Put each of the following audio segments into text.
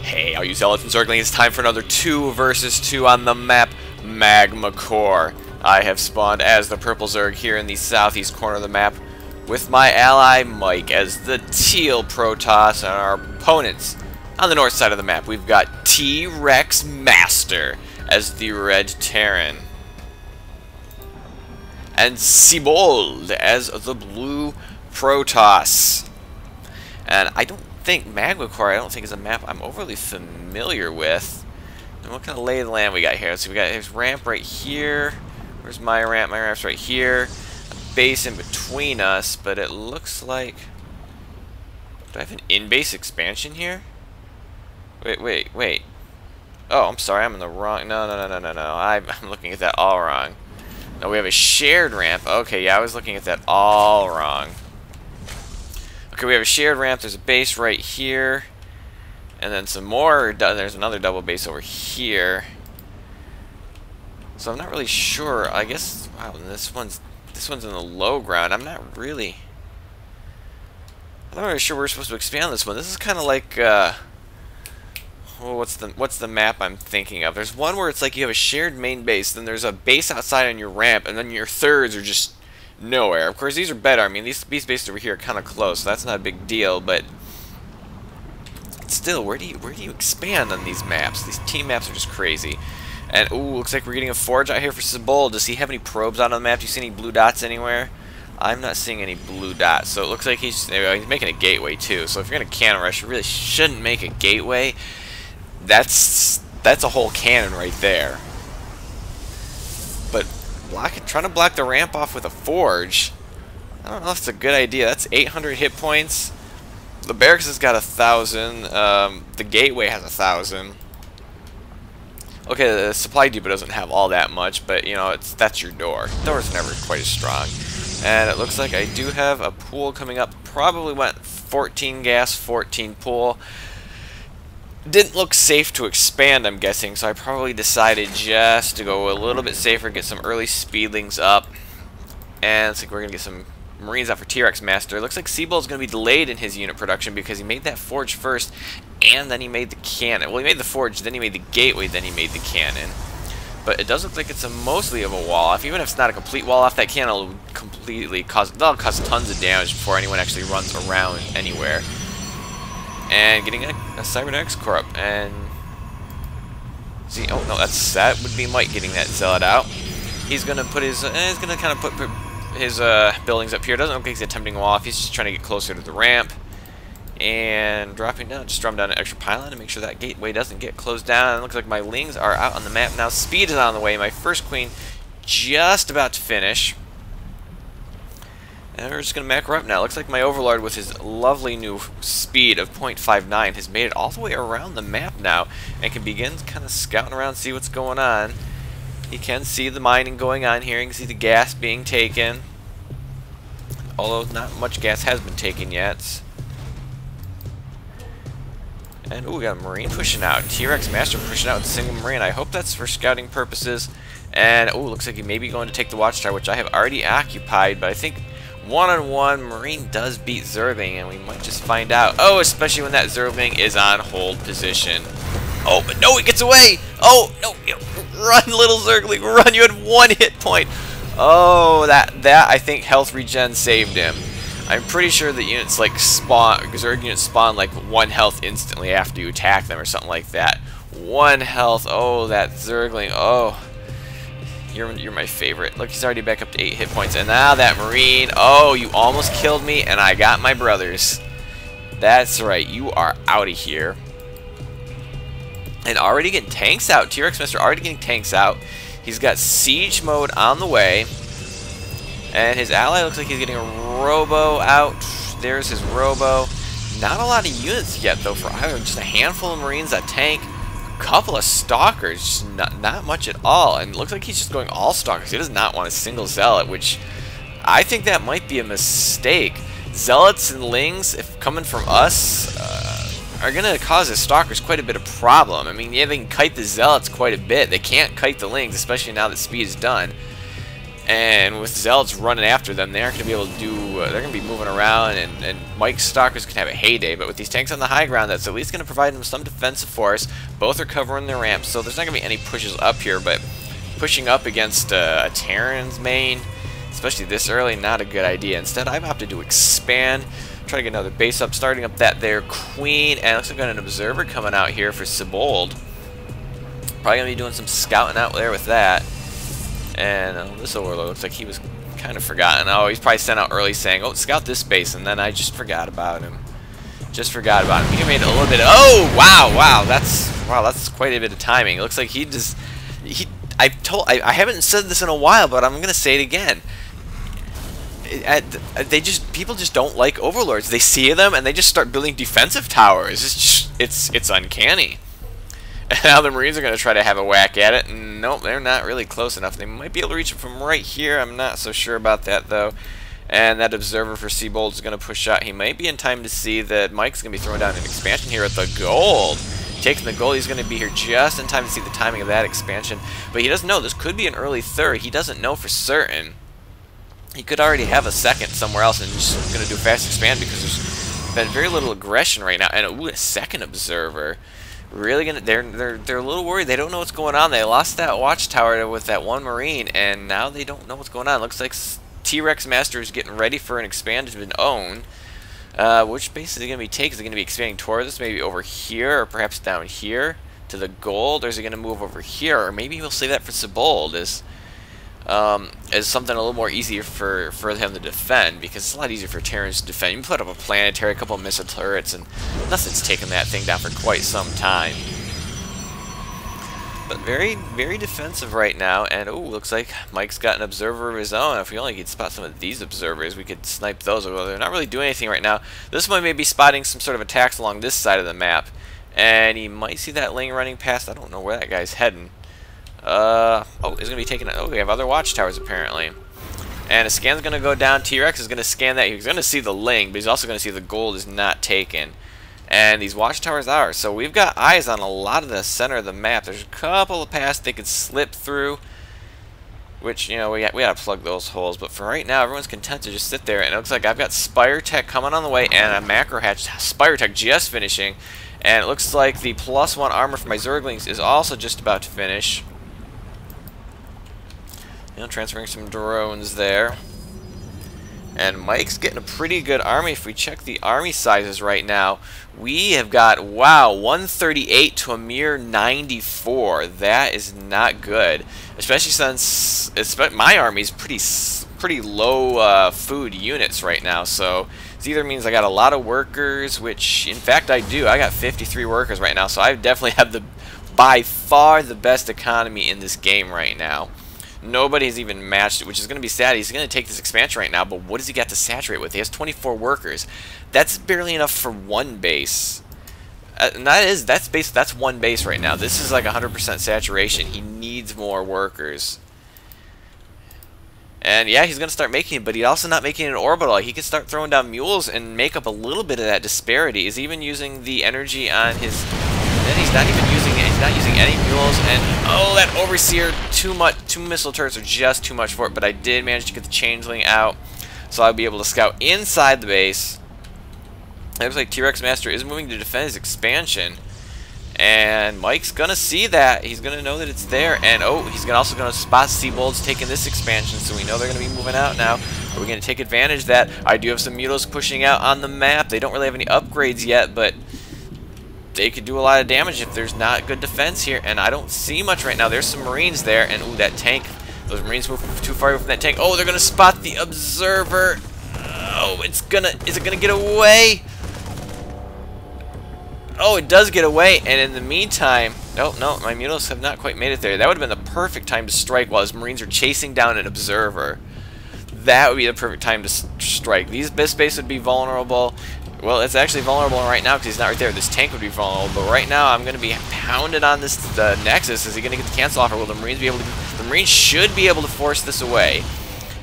Hey, all you zealots and zerglings, it's time for another 2 versus 2 on the map Magma Core. I have spawned as the purple zerg here in the southeast corner of the map with my ally Mike as the teal Protoss, and our opponents on the north side of the map we've got T-Rex Master as the red Terran and Sibold as the blue Protoss. And I don't think Magma Core, is a map I'm overly familiar with. And what kind of lay of the land we got here? So we got his ramp right here. Where's my ramp? My ramp's right here. A base in between us, but it looks like... Do I have an in-base expansion here? Wait. Oh, I'm sorry, I'm in the wrong... No. I'm looking at that all wrong. No, we have a shared ramp. Okay, yeah, I was looking at that all wrong. Okay, we have a shared ramp. There's a base right here, and then some more. There's another double base over here. So I'm not really sure. I guess wow, this one's in the low ground. I'm not really sure we're supposed to expand this one. This is kind of like what's the map I'm thinking of? There's one where it's like you have a shared main base, then there's a base outside on your ramp, and then your thirds are just nowhere. Of course, these are better. I mean, these bases over here are kind of close, so that's not a big deal. But still, where do you expand on these maps? These team maps are just crazy. And ooh, looks like we're getting a forge out here for Sibold. Does he have any probes out on the map? Do you see any blue dots anywhere? I'm not seeing any blue dots. So it looks like he's making a gateway too. So if you're gonna cannon rush, you really shouldn't make a gateway. That's a whole cannon right there. But trying to block the ramp off with a forge, I don't know if it's a good idea. That's 800 hit points. The barracks has got 1,000. The gateway has 1,000. Okay, the supply depot doesn't have all that much, but you know, that's your door. The door's never quite as strong. And it looks like I do have a pool coming up. Probably went 14 gas, 14 pool. Didn't look safe to expand, I'm guessing, so I probably decided just to go a little bit safer, get some early speedlings up, and looks like we're going to get some Marines out for T-Rex Master. It looks like Seabold's going to be delayed in his unit production because he made that forge first, and then he made the cannon. Well, he made the forge, then he made the gateway, then he made the cannon. But it does look like it's mostly of a wall-off. Even if it's not a complete wall-off, that cannon will completely cause tons of damage before anyone actually runs around anywhere. And getting a cybernetics core up, and see, oh no, that would be Mike getting that zealot out. He's gonna put his, he's gonna kind of put his buildings up here. Doesn't look like he's attempting wall off. He's just trying to get closer to the ramp and dropping down. Just drum down an extra pylon to make sure that gateway doesn't get closed down. And it looks like my lings are out on the map now. Speed is on the way. My first queen just about to finish. And we're just going to macro up now. Looks like my Overlord with his lovely new speed of 0.59 has made it all the way around the map now and can begin kind of scouting around, see what's going on. He can see the mining going on here. You can see the gas being taken, although not much gas has been taken yet. And ooh, we got a Marine pushing out. T-Rex Master pushing out with a single Marine. I hope that's for scouting purposes. And ooh, looks like he may be going to take the Watchtower, which I have already occupied, but I think one-on-one, Marine does beat Zergling, and we might just find out. Oh, especially when that Zergling is on hold position. Oh, but no, he gets away! Oh, no, run, little Zergling, run, you had 1 hit point! Oh, that I think health regen saved him. I'm pretty sure that units like Zerg units spawn like 1 health instantly after you attack them or something like that. 1 health, oh, that Zergling, oh. You're my favorite. Look, he's already back up to 8 hit points. And now that Marine. Oh, you almost killed me, and I got my brothers. That's right. You are out of here. And already getting tanks out. T-Rex Master already getting tanks out. He's got siege mode on the way. And his ally looks like he's getting a robo out. There's his robo. Not a lot of units yet, though, for either. Just a handful of Marines, a tank. Couple of stalkers, just not much at all, and it looks like he's just going all stalkers. He does not want a single zealot, which I think that might be a mistake. Zealots and lings, if coming from us, are going to cause his stalkers quite a bit of problem. I mean, yeah, they can kite the zealots quite a bit. They can't kite the lings, especially now that speed is done. And with Zealots running after them, they aren't going to be able to do... they're going to be moving around, and Mike's Stalkers can have a heyday. But with these tanks on the high ground, that's at least going to provide them some defensive force. Both are covering their ramps, so there's not going to be any pushes up here. But pushing up against a Terran's main, especially this early, not a good idea. Instead, I've opted to expand, try to get another base up, starting up that there Queen. And it looks like we've got an Observer coming out here for Sibold. Probably going to be doing some scouting out there with that. And this Overlord looks like he was kind of forgotten. Oh, he's probably sent out early saying, oh, scout this base, and then I just forgot about him. Just forgot about him. He made a little bit of, oh, wow, that's quite a bit of timing. It looks like I haven't said this in a while, but I'm going to say it again. People just don't like Overlords. They see them, and they just start building defensive towers. It's uncanny. And now the Marines are going to try to have a whack at it. Nope, they're not really close enough. They might be able to reach it from right here. I'm not so sure about that, though. And that Observer for Sibold is going to push out. He might be in time to see that Mike's going to be throwing down an expansion here at the gold. Taking the gold, he's going to be here just in time to see the timing of that expansion. But he doesn't know. This could be an early third. He doesn't know for certain. He could already have a second somewhere else and just going to do a fast expand because there's been very little aggression right now. And ooh, a second Observer. Really gonna? They're a little worried. They don't know what's going on. They lost that watchtower with that one Marine, and now they don't know what's going on. Looks like T-Rex Master is getting ready for an expanded own. Which base is he gonna be taking? Is he gonna be expanding towards us? Maybe over here, or perhaps down here to the gold, or is he gonna move over here? Or maybe we'll save that for Sibold as something a little more easier for him to defend, because it's a lot easier for Terrans to defend. You can put up a planetary, a couple of missile turrets, and nothing's taken that thing down for quite some time. But very, very defensive right now, and oh, looks like Mike's got an Observer of his own. If we only could spot some of these Observers, we could snipe those, although they're not really doing anything right now. This one may be spotting some sort of attacks along this side of the map, and he might see that Ling running past. I don't know where that guy's heading. Oh, he's going to be taking it. Oh, we have other watchtowers apparently. And a scan's going to go down. T-Rex is going to scan that. He's going to see the Ling, but he's also going to see the gold is not taken. And these watchtowers are. So we've got eyes on a lot of the center of the map. There's a couple of paths they could slip through, which, you know, we got to plug those holes. But for right now, everyone's content to just sit there. And it looks like I've got Spire Tech coming on the way and a Macro Hatch Spire Tech just finishing. And it looks like the +1 armor for my Zerglings is also just about to finish. You know, transferring some drones there. And Mike's getting a pretty good army. If we check the army sizes right now, we have got, wow, 138 to a mere 94. That is not good. Especially since my army is pretty low food units right now. So it either means I got a lot of workers, which in fact I do. I got 53 workers right now. So I definitely have by far the best economy in this game right now. Nobody's even matched it, which is going to be sad. He's going to take this expansion right now, but what does he got to saturate with? He has 24 workers. That's barely enough for one base. And that's one base right now. This is like 100% saturation. He needs more workers. And yeah, he's going to start making it, but he's also not making an orbital. He could start throwing down mules and make up a little bit of that disparity. He's even using the energy on his... And he's not even using it. He's not using any mules. And oh, that Overseer, too much. 2 missile turrets are just too much for it. But I did manage to get the Changeling out, so I'll be able to scout inside the base. It looks like T-Rex Master is moving to defend his expansion. And Mike's gonna see that. He's gonna know that it's there. And oh, he's also gonna spot Sibold's taking this expansion, so we know they're gonna be moving out now. Are we gonna take advantage of that? I do have some mules pushing out on the map. They don't really have any upgrades yet, but they could do a lot of damage if there's not good defense here. And I don't see much right now. There's some Marines there, and ooh, that tank. Those Marines move too far away from that tank. Oh, they're gonna spot the Observer. Oh, is it gonna get away? Oh, it does get away, and in the meantime, no, my mules have not quite made it there. That would have been the perfect time to strike while his Marines are chasing down an Observer. That would be the perfect time to strike. This base would be vulnerable. Well, it's actually vulnerable right now because he's not right there. This tank would be vulnerable, but right now I'm going to be pounded on this Nexus. Is he going to get the cancel offer? Will the Marines be able to? The Marines should be able to force this away,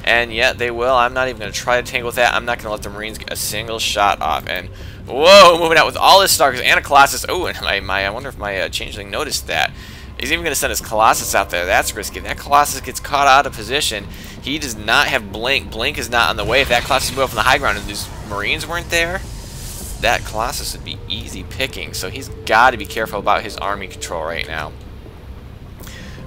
and yet they will. I'm not even going to try to tangle with that. I'm not going to let the Marines get a single shot off. And whoa, moving out with all his Starkers and a Colossus. Oh, and I wonder if my Changeling noticed that. He's even going to send his Colossus out there. That's risky. That Colossus gets caught out of position. He does not have Blink. Blink is not on the way. If that Colossus moved up from the high ground and these Marines weren't there, that Colossus would be easy picking. So he's got to be careful about his army control right now.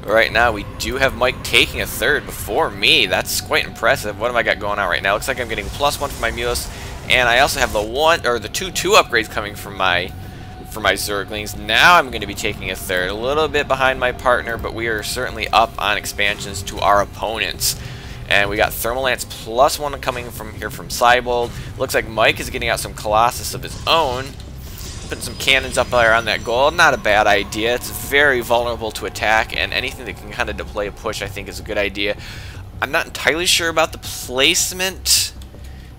Right now, we do have Mike taking a third before me. That's quite impressive. What have I got going on right now? Looks like I'm getting +1 for my Mulus, and I also have the 2 upgrades coming from my Zerglings. Now I'm going to be taking a third, a little bit behind my partner, but we are certainly up on expansions to our opponents. And we got Thermal Lance +1 coming from here from Cybold. Looks like Mike is getting out some Colossus of his own. Putting some cannons up there on that goal, not a bad idea. It's very vulnerable to attack, and anything that can kind of delay a push I think is a good idea. I'm not entirely sure about the placement.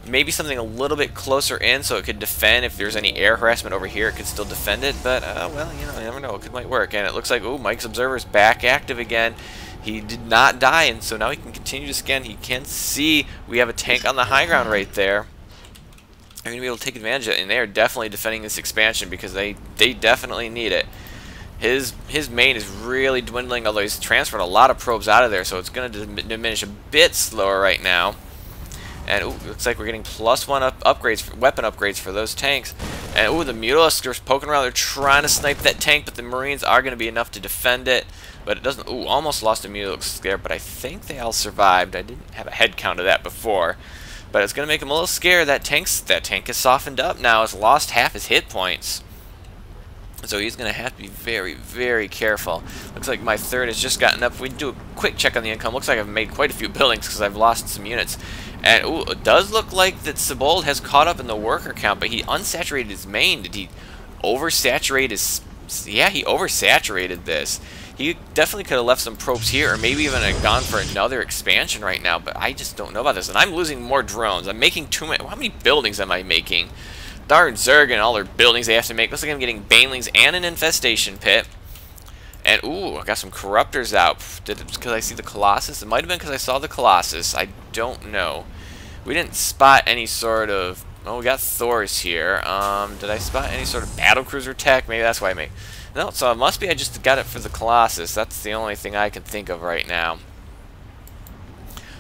Maybe something a little bit closer in so it could defend. If there's any air harassment over here, it could still defend it. But, well, you know, you never know. It might work. And it looks like, ooh, Mike's Observer is back active again. He did not die, and so now he can continue to scan. He can see we have a tank on the high ground right there. They're going to be able to take advantage of it, and they are definitely defending this expansion because they definitely need it. His main is really dwindling, although he's transferred a lot of probes out of there, so it's going to diminish a bit slower right now. And ooh, looks like we're getting +1 upgrades, weapon upgrades for those tanks. And ooh, the Mutalisks are poking around. They're trying to snipe that tank, but the Marines are going to be enough to defend it. But it doesn't. Ooh, almost lost a Mutalisk there, but I think they all survived. I didn't have a head count of that before. But it's going to make him a little scared. That tank is softened up now. It's lost half his hit points. So he's going to have to be very, very careful. Looks like my third has just gotten up. We do a quick check on the income. Looks like I've made quite a few buildings because I've lost some units. And ooh, it does look like that Cybold has caught up in the worker count, but he unsaturated his main. Did he oversaturate his... Yeah, he oversaturated this. He definitely could have left some probes here, or maybe even have gone for another expansion right now, but I just don't know about this. And I'm losing more drones. I'm making too many... How many buildings am I making? Darn Zerg and all their buildings they have to make. Looks like I'm getting banelings and an infestation pit. And, ooh, I got some corruptors out. Did it because I see the Colossus? It might have been because I saw the Colossus. I don't know. We didn't spot any sort of... Oh, we got Thors here. Did I spot any sort of battlecruiser tech? Maybe that's why I made... No, so it must be I just got it for the Colossus. That's the only thing I can think of right now.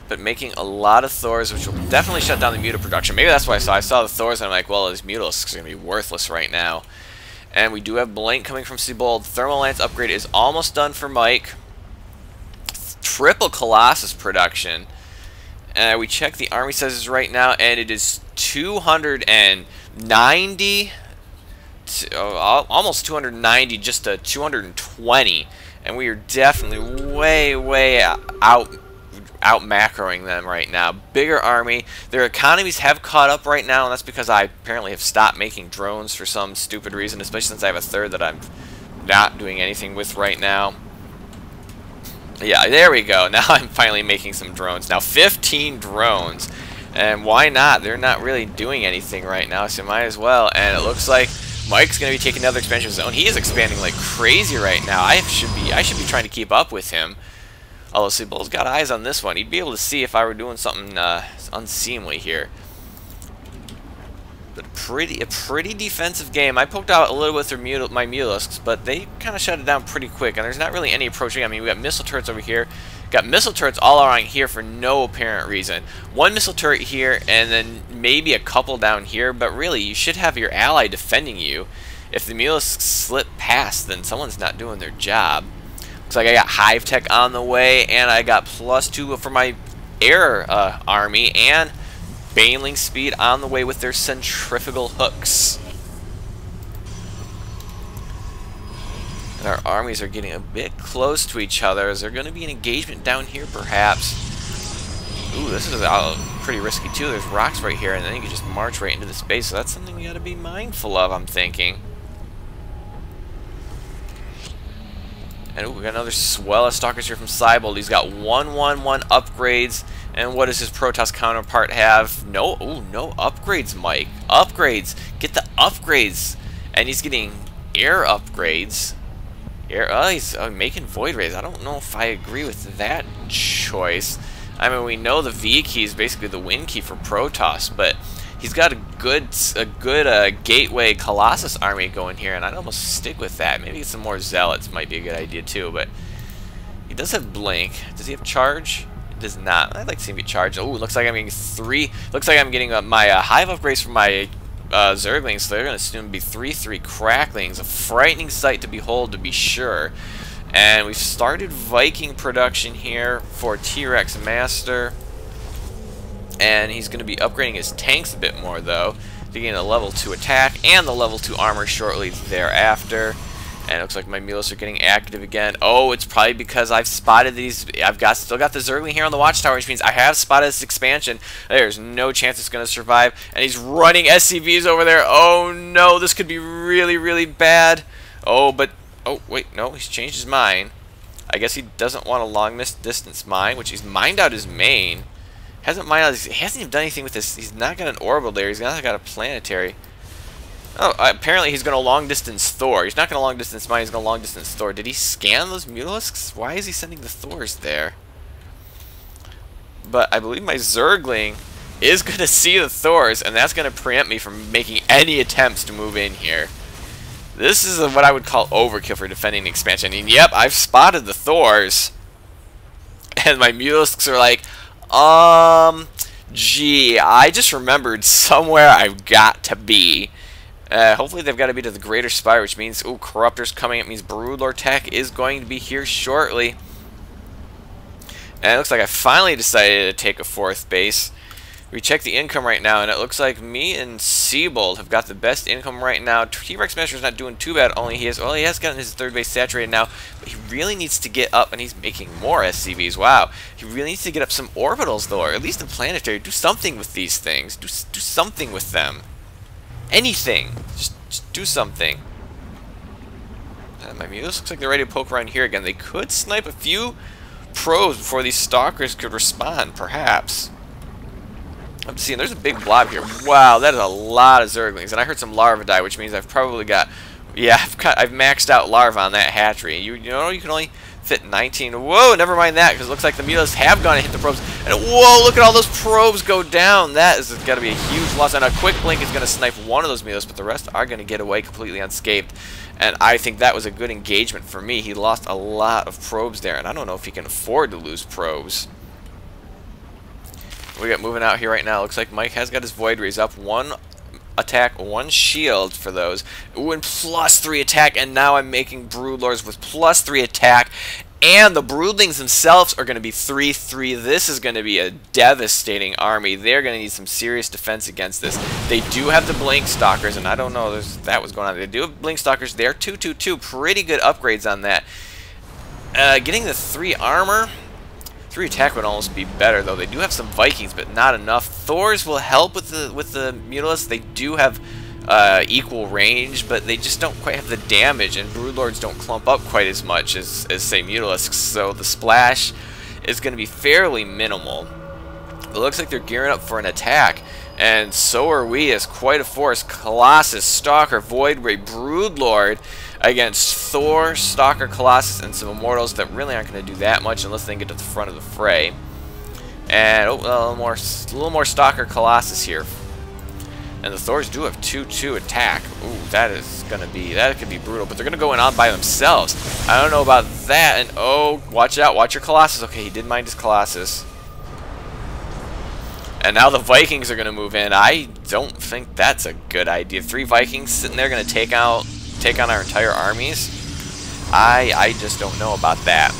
But making a lot of Thors, which will definitely shut down the Muta production. Maybe that's why I saw the Thors, and I'm like, well, these Mutalisks are going to be worthless right now. And we do have Blink coming from Cybold. Thermal Lance upgrade is almost done for Mike. Triple Colossus production. We check the army sizes right now, and it is 290... almost 290, just to 220, and we are definitely way out macroing them right now. Bigger army. Their economies have caught up right now, and that's because I apparently have stopped making drones for some stupid reason, especially since I have a third that I'm not doing anything with right now. Yeah, there we go. Now I'm finally making some drones. Now 15 drones, and why not? They're not really doing anything right now, so might as well. And it looks like Mike's going to be taking another expansion of his own. He is expanding like crazy right now. I should be trying to keep up with him. Although Cybold's got eyes on this one. He'd be able to see if I were doing something unseemly here. But a pretty defensive game. I poked out a little with my Mutalisks, but they kind of shut it down pretty quick. And there's not really any approaching. I mean, we got missile turrets over here. Got missile turrets all around here for no apparent reason. One missile turret here, and then maybe a couple down here, but really, you should have your ally defending you. If the Mutalisks slip past, then someone's not doing their job. Looks like I got Hive Tech on the way, and I got +2 for my air army, and Baneling Speed on the way with their centrifugal hooks. Our armies are getting a bit close to each other. Is there going to be an engagement down here, perhaps? Ooh, this is pretty risky, too. There's rocks right here, and then you can just march right into the space. So that's something you got to be mindful of, I'm thinking. And ooh, we got another swell of Stalkers here from Cybold. He's got 111 upgrades. And what does his Protoss counterpart have? No, ooh, no upgrades, Mike. Upgrades. Get the upgrades. And he's getting air upgrades. He's making Void Rays. I don't know if I agree with that choice. I mean, we know the V key is basically the win key for Protoss, but he's got a good Gateway Colossus army going here, and I'd almost stick with that. Maybe get some more Zealots might be a good idea too, but he does have Blink. Does he have Charge? It does not. I'd like to see him get charged. Oh, looks like I'm getting 3. Looks like I'm getting my hive upgrades from my Zerglings, so they're going to soon be 3/3 cracklings. A frightening sight to behold, to be sure. And we've started Viking production here for T-Rex Master. And he's going to be upgrading his tanks a bit more, though, to gain a level 2 attack and the level 2 armor shortly thereafter. And it looks like my mules are getting active again. Oh, it's probably because I've spotted these. Still got the Zergling here on the watchtower, which means I have spotted this expansion. There's no chance it's going to survive. And he's running SCVs over there. Oh, no. This could be really, really bad. Oh, but... Oh, wait. No, he's changed his mind. I guess he doesn't want a long-distance mine, which he's mined out his main. He hasn't even done anything with this. He's not got an orbital there. He's not got a planetary. Oh, apparently he's going to long-distance Thor. He's not going to long-distance mine, he's going to long-distance Thor. Did he scan those Mutalisks? Why is he sending the Thors there? But I believe my Zergling is going to see the Thors, and that's going to preempt me from making any attempts to move in here. This is what I would call overkill for defending the expansion. And yep, I've spotted the Thors. And my Mutalisks are like, gee, I just remembered somewhere I've got to be. Hopefully they've got to be to the Greater Spire, which means, ooh, Corruptor's coming. It means Broodlord Tech is going to be here shortly. And it looks like I finally decided to take a 4th base. We check the income right now, and it looks like me and Seabold have got the best income right now. T-Rex Master's not doing too bad. Only he has gotten his 3rd base saturated now, but he really needs to get up, and he's making more SCVs. Wow, he really needs to get up some orbitals though, or at least a planetary. Do something with these things. Do something with them. Anything. Just do something. My Mutalisks looks like they're ready to poke around here again. They could snipe a few probes before these stalkers could respond, perhaps. I'm seeing there's a big blob here. Wow, that is a lot of Zerglings. And I heard some larvae die, which means I've probably got... Yeah, I've maxed out larvae on that hatchery. You know, you can only fit 19. Whoa, never mind that, because it looks like the Mutalisks have gone and hit the probes. And whoa, look at all those probes go down. That is got to be a huge loss. And a quick blink is going to snipe one of those Mutalisks, but the rest are going to get away completely unscathed. And I think that was a good engagement for me. He lost a lot of probes there, and I don't know if he can afford to lose probes. We got moving out here right now. Looks like Mike has got his Void Rays up. 1 attack, 1 shield for those. Ooh, and +3 attack, and now I'm making Broodlords with +3 attack. And the Broodlings themselves are going to be 3/3. This is going to be a devastating army. They're going to need some serious defense against this. They do have the Blink Stalkers, and I don't know if that was going on. They do have Blink Stalkers. They're 2/2/2. Pretty good upgrades on that. Getting the 3 armor... 3 attack would almost be better, though. They do have some Vikings, but not enough. Thors will help with the Mutalisks. They do have equal range, but they just don't quite have the damage, and Broodlords don't clump up quite as much as say, Mutalisks, so the splash is going to be fairly minimal. It looks like they're gearing up for an attack, and so are we, as quite a force. Colossus, Stalker, Void Ray, Broodlord against Thor, Stalker, Colossus, and some Immortals that really aren't going to do that much unless they can get to the front of the fray. And a little more Stalker, Colossus here. And the Thors do have 2/2 attack. Ooh, that could be brutal. But they're gonna go in on by themselves. I don't know about that. And oh, watch out! Watch your Colossus. Okay, he did mind his Colossus. And now the Vikings are gonna move in. I don't think that's a good idea. 3 Vikings sitting there gonna take on our entire armies. I just don't know about that.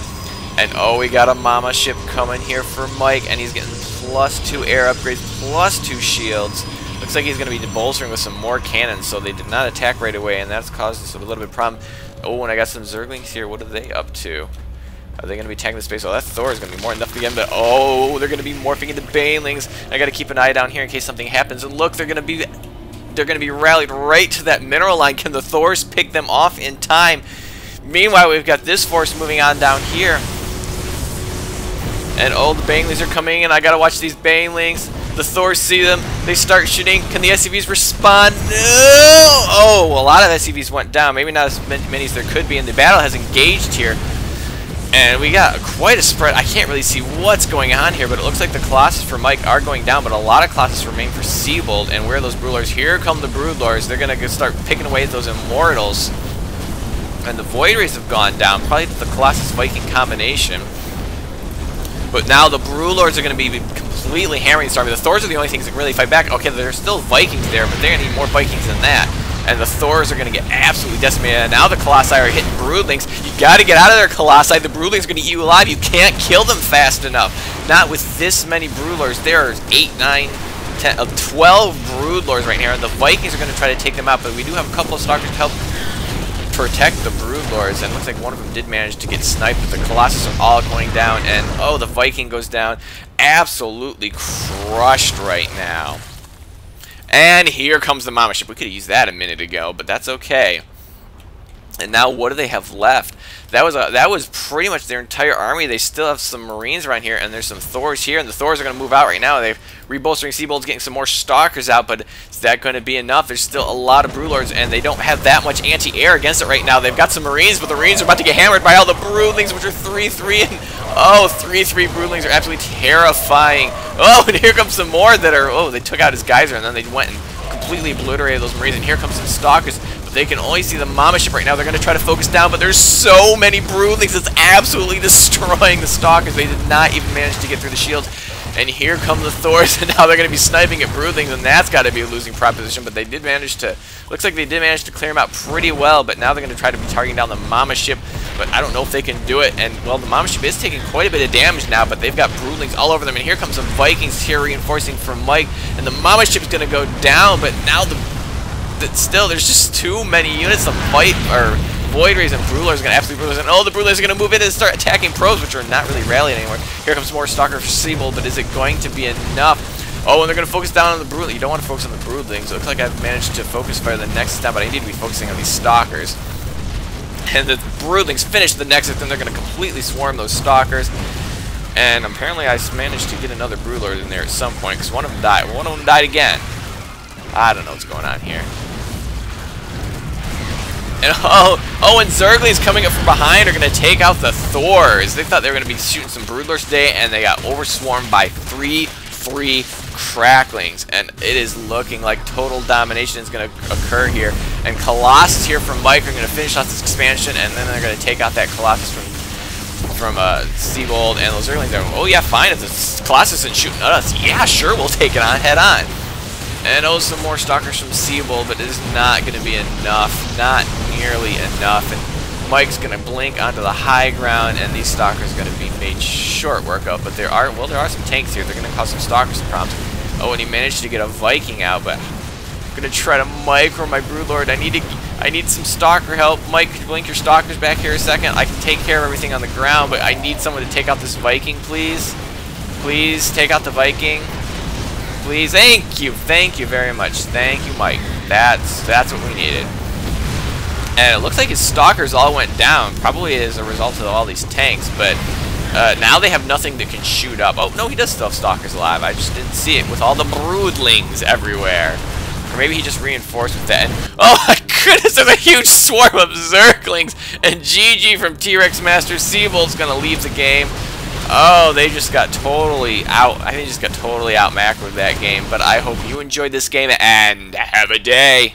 And oh, we got a Mama ship coming here for Mike, and he's getting +2 air upgrades, +2 shields. Looks like he's going to be bolstering with some more cannons, so they did not attack right away, and that's caused us a little bit of problem. Oh, and I got some Zerglings here. What are they up to? Are they going to be tagging the space? Oh, that Thor is going to be more than enough again, but oh, they're going to be morphing into Banelings. I got to keep an eye down here in case something happens. And look, they're going to be rallied right to that mineral line. Can the Thors pick them off in time? Meanwhile, we've got this force moving on down here. And oh, the Banelings are coming in. I got to watch these Banelings. The Thors see them. They start shooting. Can the SCVs respond? No! Oh, a lot of SCVs went down. Maybe not as many as there could be. And the battle has engaged here. And we got quite a spread. I can't really see what's going on here, but it looks like the Colossus for Mike are going down, but a lot of Colossus remain for Seabold. And where are those Broodlords? Here come the Broodlords. They're going to start picking away at those Immortals. And the Void Rays have gone down, probably the Colossus Viking combination. But now the Broodlords are going to be completely hammering this army. The Thors are the only things that can really fight back. Okay, there's still Vikings there, but they're going to need more Vikings than that. And the Thors are going to get absolutely decimated. And now the Colossi are hitting Broodlings. You got to get out of there, Colossi. The Broodlings are going to eat you alive. You can't kill them fast enough. Not with this many Broodlords. There's 8, 9, 10, 12 Broodlords right here. And the Vikings are going to try to take them out. But we do have a couple of Stalkers to help protect the Broodlords, and it looks like one of them did manage to get sniped, but the Colossus are all going down, and oh, the Viking goes down. Absolutely crushed right now. And here comes the Mama Ship. We could have used that a minute ago, but that's okay. And now what do they have left? That was pretty much their entire army. They still have some Marines around here, and there's some Thors here, and the Thors are going to move out right now. They're rebolstering Seabolds, getting some more Stalkers out, but is that going to be enough? There's still a lot of Broodlords, and they don't have that much anti-air against it right now. They've got some Marines, but the Marines are about to get hammered by all the Broodlings, which are 3-3, and oh, 3-3 Broodlings are absolutely terrifying. Oh, and here comes some more that are, oh, they took out his geyser, and then they went and completely obliterated those Marines, and here comes some Stalkers. They can only see the Mama Ship right now. They're going to try to focus down, but there's so many Broodlings. It's absolutely destroying the Stalkers. They did not even manage to get through the shields. And here come the Thors, and now they're going to be sniping at Broodlings, and that's got to be a losing proposition. But they did manage to, looks like they did manage to clear them out pretty well, but now they're going to try to be targeting down the Mama Ship, but I don't know if they can do it. And, well, the Mama Ship is taking quite a bit of damage now, but they've got Broodlings all over them. And here comes some Vikings here reinforcing for Mike, and the Mama Ship is going to go down, but now still, there's just too many units to fight, or Void Rays and Broodlers are going to absolutely Broodlers, and oh, the Broodlers are going to move in and start attacking probes, which are not really rallying anymore. Here comes more Stalker for Seabold, but is it going to be enough? Oh, and they're going to focus down on the Broodlings. You don't want to focus on the Broodlings. It looks like I've managed to focus fire the next step, but I need to be focusing on these Stalkers. And the Broodlings finish the Nexus, then they're going to completely swarm those Stalkers. And apparently I managed to get another Broodlord in there at some point, because one of them died. One of them died again. I don't know what's going on here. And oh, and Zerglings coming up from behind are going to take out the Thors. They thought they were going to be shooting some Broodlords today, and they got overswarmed by 3 Cracklings. And it is looking like total domination is going to occur here. And Colossus here from Mike are going to finish off this expansion, and then they're going to take out that Colossus from Seabold, and those Zerglings are, oh yeah, fine, if the Colossus isn't shooting at us, yeah, sure, we'll take it on head on. And oh, some more Stalkers from Seabold, but it is not going to be enough. Not nearly enough. And Mike's going to blink onto the high ground, and these Stalkers are going to be made short work of. But there are some tanks here. They're going to cause some Stalkers problems. Oh, and he managed to get a Viking out, but I'm going to try to micro my Broodlord. I need some Stalker help. Mike, could you blink your Stalkers back here a second? I can take care of everything on the ground, but I need someone to take out this Viking, please. Please, take out the Viking. Please, thank you very much. Thank you, Mike. That's what we needed. And it looks like his Stalkers all went down, probably as a result of all these tanks, but now they have nothing that can shoot up. Oh, no, he does still have Stalkers alive. I just didn't see it with all the Broodlings everywhere. Or maybe he just reinforced with that. And, oh my goodness, there's a huge swarm of Zerglings, and GG from T-Rex Master Seabold's gonna leave the game. Oh, they just got totally out. I think they just got totally out macroed that game. But I hope you enjoyed this game and have a day.